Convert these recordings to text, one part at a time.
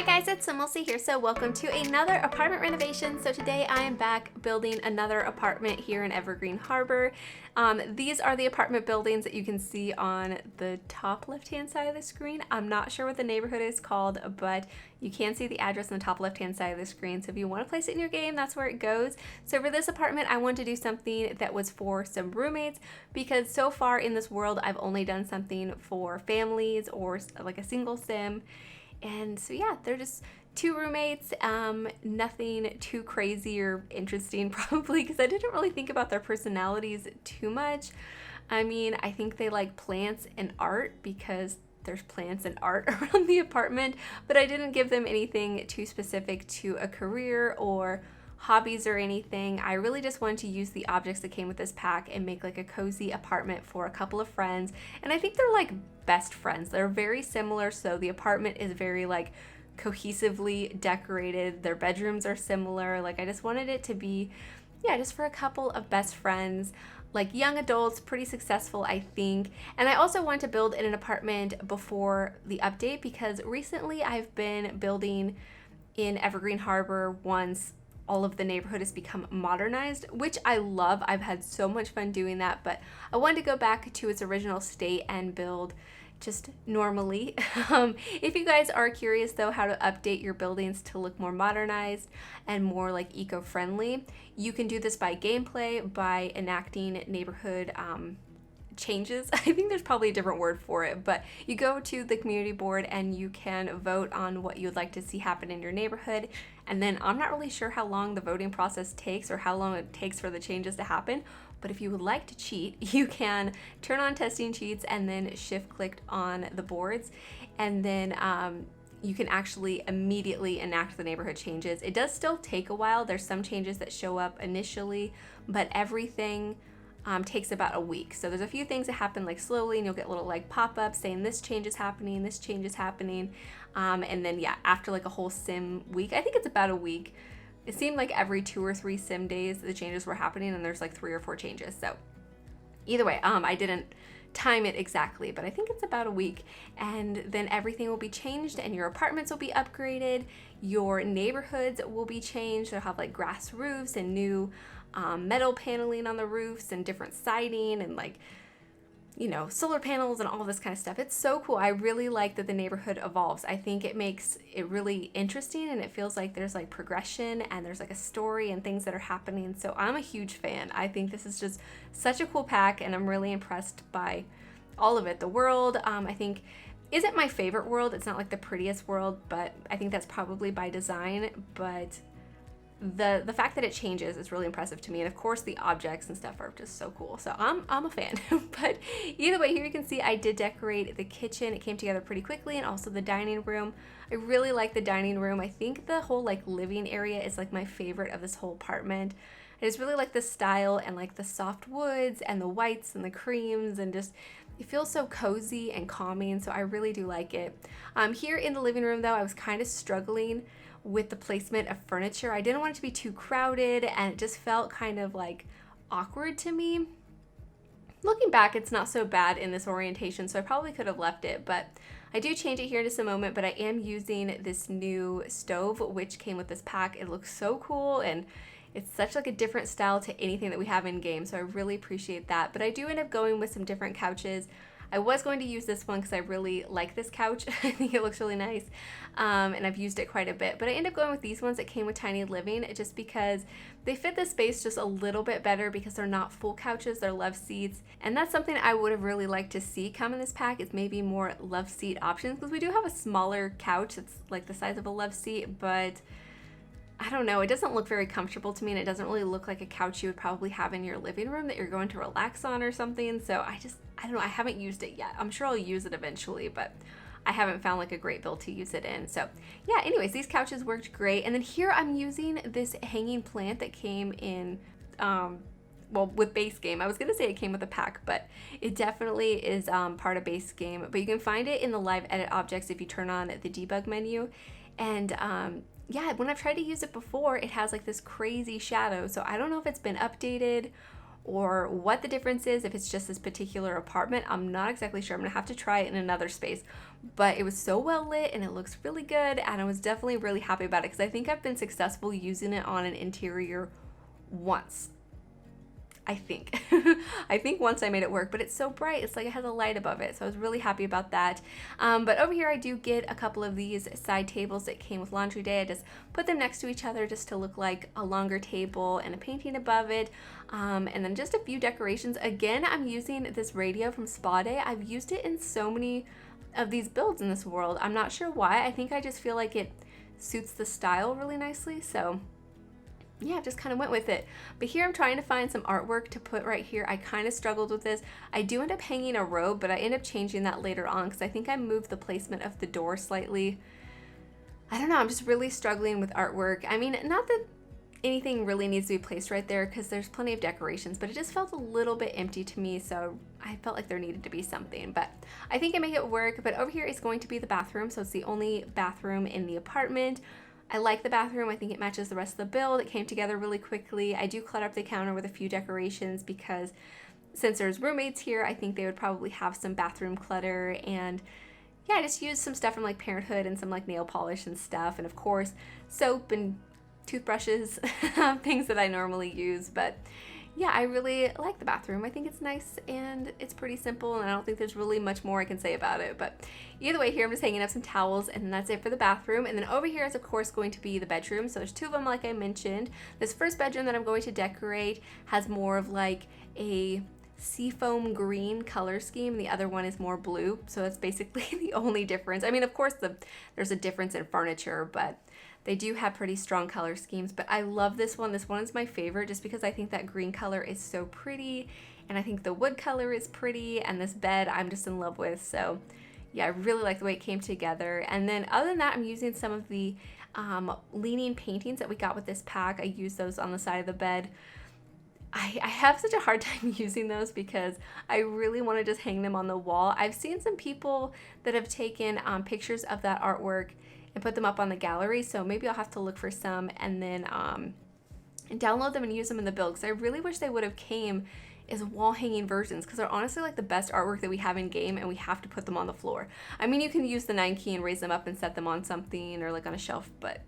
Hi guys, it's SimLicy here. So welcome to another apartment renovation. So today I am back building another apartment here in Evergreen Harbor. These are the apartment buildings that you can see on the top left-hand side of the screen. I'm not sure what the neighborhood is called, but you can see the address on the top left-hand side of the screen. So if you want to place it in your game, that's where it goes. So for this apartment, I wanted to do something that was for some roommates because so far in this world, I've only done something for families or like a single sim. And so yeah, they're just two roommates, nothing too crazy or interesting probably because I didn't really think about their personalities too much. I mean, I think they like plants and art because there's plants and art around the apartment, but I didn't give them anything too specific to a career or hobbies or anything. I really just wanted to use the objects that came with this pack and make like a cozy apartment for a couple of friends. And I think they're like best friends. They're very similar, so the apartment is very like cohesively decorated. Their bedrooms are similar. Like I just wanted it to be, yeah, just for a couple of best friends, like young adults, pretty successful, I think. And I also wanted to build in an apartment before the update because recently I've been building in Evergreen Harbor once all of the neighborhood has become modernized, which I love. I've had so much fun doing that, but I wanted to go back to its original state and build just normally. If you guys are curious though how to update your buildings to look more modernized and more like eco-friendly, you can do this by gameplay, by enacting neighborhood changes. I think there's probably a different word for it, but you go to the community board and you can vote on what you'd like to see happen in your neighborhood. And then I'm not really sure how long the voting process takes or how long it takes for the changes to happen. But if you would like to cheat, you can turn on testing cheats and then shift click on the boards. And then you can actually immediately enact the neighborhood changes. It does still take a while. There's some changes that show up initially, but everything takes about a week. So there's a few things that happen like slowly and you'll get little like pop-ups saying this change is happening, this change is happening. And then yeah, after like a whole sim week, I think it's about a week, it seemed like every 2 or 3 sim days the changes were happening and there's like 3 or 4 changes. So either way, I didn't time it exactly, but I think it's about a week, and then everything will be changed and your apartments will be upgraded, your neighborhoods will be changed. They'll have like grass roofs and new metal paneling on the roofs and different siding and like, you know, solar panels and all this kind of stuff. It's so cool. I really like that the neighborhood evolves. I think it makes it really interesting and it feels like there's like progression and there's like a story and things that are happening. So I'm a huge fan. I think this is just such a cool pack and I'm really impressed by all of it. The world, I think isn't my favorite world. It's not like the prettiest world, but I think that's probably by design. But the fact that it changes is really impressive to me, and of course the objects and stuff are just so cool, so I'm a fan. But either way, here you can see I did decorate the kitchen. It came together pretty quickly, and also the dining room. I really like the dining room. I think the whole like living area is like my favorite of this whole apartment. I just really like the style and like the soft woods and the whites and the creams, and just it feels so cozy and calming, so I really do like it. Here in the living room though, I was kind of struggling with the placement of furniture. I didn't want it to be too crowded and it just felt kind of like awkward to me. Looking back, it's not so bad in this orientation, so I probably could have left it, but I do change it here in just a moment. But I am using this new stove which came with this pack. It looks so cool and it's such like a different style to anything that we have in game, so I really appreciate that. But I do end up going with some different couches. I was going to use this one because I really like this couch. I think it looks really nice, and I've used it quite a bit. But I ended up going with these ones that came with Tiny Living just because they fit the space just a little bit better because they're not full couches, they're love seats. And that's something I would have really liked to see come in this pack, is maybe more love seat options, because we do have a smaller couch that's like the size of a love seat, but I don't know, it doesn't look very comfortable to me, and it doesn't really look like a couch you would probably have in your living room that you're going to relax on or something. So I don't know, I haven't used it yet. I'm sure I'll use it eventually, but I haven't found like a great build to use it in. So yeah, anyways, these couches worked great. And then here I'm using this hanging plant that came in, well, with base game. I was gonna say it came with a pack, but it definitely is part of base game. But you can find it in the live edit objects if you turn on the debug menu. And yeah, when I've tried to use it before, it has like this crazy shadow. So I don't know if it's been updated or what the difference is, if it's just this particular apartment. I'm not exactly sure. I'm gonna have to try it in another space, but it was so well lit and it looks really good, and I was definitely really happy about it because I think I've been successful using it on an interior once. I think. I think once I made it work, but it's so bright. It's like it has a light above it. So I was really happy about that. But over here I do get a couple of these side tables that came with laundry day. I just put them next to each other just to look like a longer table and a painting above it. And then just a few decorations. Again, I'm using this radio from Spa Day. I've used it in so many of these builds in this world. I'm not sure why. I think I just feel like it suits the style really nicely. So yeah, just kind of went with it. But here I'm trying to find some artwork to put right here. I kind of struggled with this. I do end up hanging a robe, but I end up changing that later on because I think I moved the placement of the door slightly. I don't know, I'm just really struggling with artwork. I mean, not that anything really needs to be placed right there because there's plenty of decorations, but it just felt a little bit empty to me, so I felt like there needed to be something, but I think I make it work. But over here is going to be the bathroom, so it's the only bathroom in the apartment. I like the bathroom. I think it matches the rest of the build. It came together really quickly. I do clutter up the counter with a few decorations because since there's roommates here, I think they would probably have some bathroom clutter. And yeah, I just used some stuff from like Parenthood and some like nail polish and stuff. And of course, soap and toothbrushes, things that I normally use. But yeah, I really like the bathroom. I think it's nice and it's pretty simple, and I don't think there's really much more I can say about it. But either way, here I'm just hanging up some towels, and that's it for the bathroom. And then over here is of course going to be the bedroom. So there's two of them like I mentioned. This first bedroom that I'm going to decorate has more of like a seafoam green color scheme. The other one is more blue. So that's basically the only difference. I mean, of course there's a difference in furniture, but they do have pretty strong color schemes. But I love this one. This one is my favorite just because I think that green color is so pretty, and I think the wood color is pretty, and this bed I'm just in love with. So yeah, I really like the way it came together. And then other than that, I'm using some of the leaning paintings that we got with this pack. I use those on the side of the bed. I have such a hard time using those because I really want to just hang them on the wall. I've seen some people that have taken pictures of that artwork and put them up on the gallery, so maybe I'll have to look for some and then download them and use them in the build, because I really wish they would have came as wall hanging versions, because they're honestly like the best artwork that we have in game, and we have to put them on the floor. I mean, you can use the 9 key and raise them up and set them on something or like on a shelf, but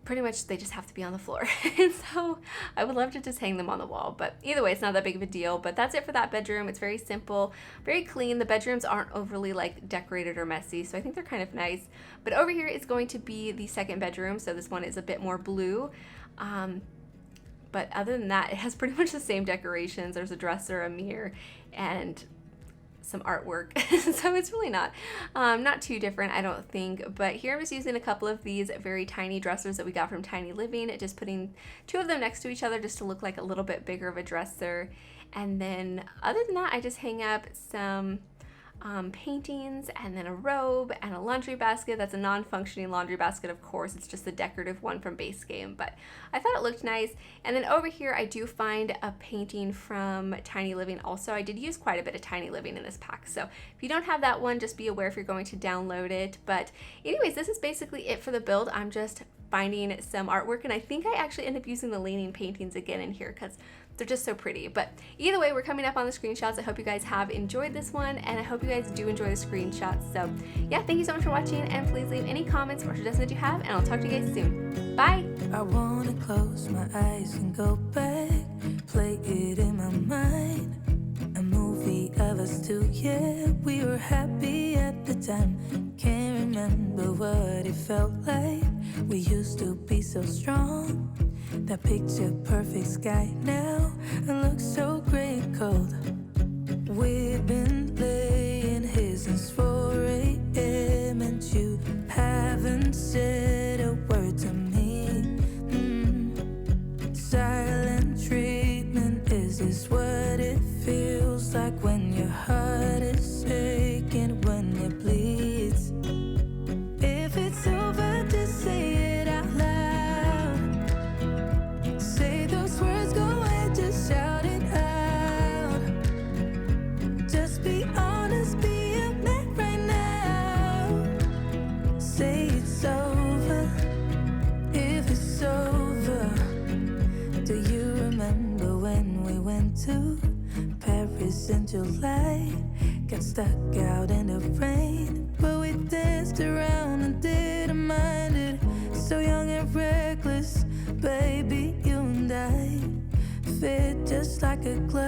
pretty much they just have to be on the floor. And so I would love to just hang them on the wall, but either way, it's not that big of a deal. But that's it for that bedroom. It's very simple, very clean. The bedrooms aren't overly like decorated or messy, so I think they're kind of nice. But over here is going to be the second bedroom, so this one is a bit more blue. But other than that, it has pretty much the same decorations. There's a dresser, a mirror, and some artwork. So it's really not too different, I don't think. But here I'm just using a couple of these very tiny dressers that we got from Tiny Living, just putting two of them next to each other just to look like a little bit bigger of a dresser. And then other than that, I just hang up some paintings and then a robe and a laundry basket. That's a non-functioning laundry basket, of course. It's just the decorative one from Base Game, but I thought it looked nice. And then over here I do find a painting from Tiny Living also. I did use quite a bit of Tiny Living in this pack, so if you don't have that one, just be aware if you're going to download it. But anyways, this is basically it for the build. I'm just finding some artwork, and I think I actually end up using the leaning paintings again in here because they're just so pretty. But either way, we're coming up on the screenshots. I hope you guys have enjoyed this one, and I hope you guys do enjoy the screenshots. So yeah, thank you so much for watching, and please leave any comments or suggestions that you have, and I'll talk to you guys soon. Bye! I wanna close my eyes and go back, play it in my mind. A movie of us two, yeah, we were happy at the time. Can't remember what it felt like. We used to be so strong. That picture perfect sky now, it looks so gray and cold. We've been laying here since 4 a.m. and you haven't said a word to me. Silent treatment, is this what it feels like when your heart is aching, when it bleeds? If it's over, just say it out loud. Say those words, go ahead, just shout it out. in July. Got stuck out in the rain, but we danced around and didn't mind it. So young and reckless, baby, you and I fit just like a glove.